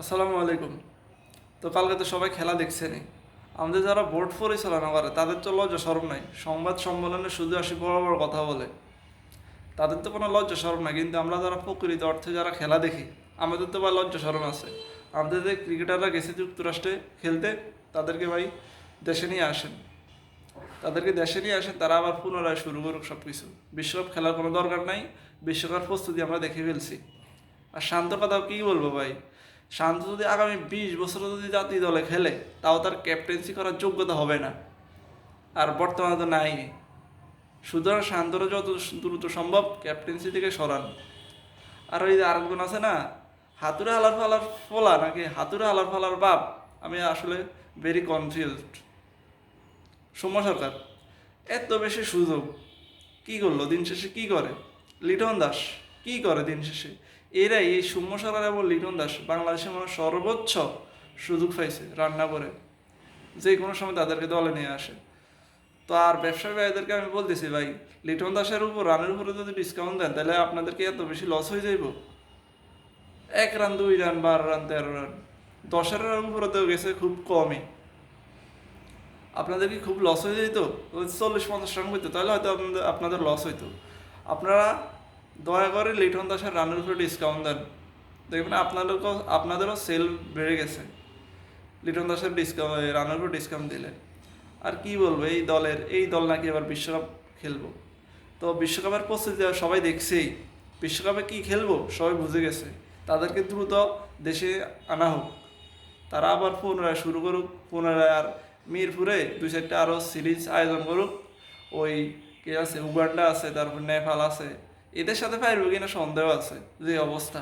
আসসালামু আলাইকুম। তো কালকে তো সবাই খেলা দেখছেনই। আমাদের যারা বোর্ড পরিচালনা করে তাদের তো লজ্জা শরম নাই, সংবাদ সম্মেলনে শুধু আসি বড় বড় কথা বলে। তাদের তো কোনো লজ্জা শরম নাই, কিন্তু আমরা যারা প্রকৃত অর্থে যারা খেলা দেখি আমাদের তো ভাই লজ্জা শরম আছে। আমাদের যে ক্রিকেটাররা গেছে যুক্তরাষ্ট্রে খেলতে, তাদেরকে ভাই দেশে নিয়ে আসেন, তারা আবার পুনরায় শুরু করুক সব কিছু। বিশ্বকাপ খেলার কোনো দরকার নাই, বিশ্বকাপ প্রস্তুতি আমরা দেখে ফেলছি। আর শান্ত কথা কী বলবো ভাই, শান্ত যদি আগামী 20 বছর যদি জাতীয় দলে খেলে তাও তার ক্যাপ্টেন্সি করার যোগ্যতা হবে না, আর বর্তমানে তো নাই। সুতরাং শান্তরা যত দ্রুত সম্ভব ক্যাপ্টেন্সি থেকে সরান। আর ওই যে আরেকজন আছে না, হাতুড়ে হালার ফালার ফলা নাকি হাতুড়ে হালার ফালার বাপ, আমি আসলে ভেরি কনফিউজড। সৌম্য সরকার এত বেশি সুযোগ কি করলো দিন শেষে, কি করে লিটন দাস, কি করে দিন শেষে? এরাই, এই সৌম্য সরকার এবং লিটন দাস বাংলাদেশের মানুষ সর্বোচ্চ সুযোগ পাইছে রান্না করে, যে কোনো সময় তাদেরকে দলে নিয়ে আসে। তো আর ব্যবসায়ী ভাইদেরকে আমি বলতেছি ভাই, লিটন দাসের উপর রানের উপরে যদি ডিসকাউন্ট দেন তাহলে আপনাদেরকে এত বেশি লস হয়ে যাইব। 1 রান 2 রান 12 রান 13 রান 10 রানের উপরে তো গেছে খুব কমই। আপনাদের কি খুব লস হয়ে যেত? 40-50 রান হইতো তাহলে হয়তো আপনাদের লস হইতো। আপনারা দয়া করে লিটন দাসের রানের উপরে ডিসকাউন্ট দেন, দেখবেন আপনাদেরও সেল বেড়ে গেছে লিটন দাসের রানের উপর ডিসকাউন্ট দিলে। আর কি বলবো, এই দল নাকি এবার বিশ্বকাপ খেলবো। তো বিশ্বকাপের প্রস্তুতি সবাই দেখছেই, বিশ্বকাপে কি খেলবো সবাই বুঝে গেছে। তাদেরকে দ্রুত দেশে আনা হোক, তারা আবার পুনরায় শুরু করুক, পুনরায় আর মিরপুরে 2-4টা আরও সিরিজ আয়োজন করুক। ওই কে আছে, উগান্ডা আছে, তারপর নেপাল আছে, এদের সাথে পারবে কিনা সন্দেহ আছে যে অবস্থা।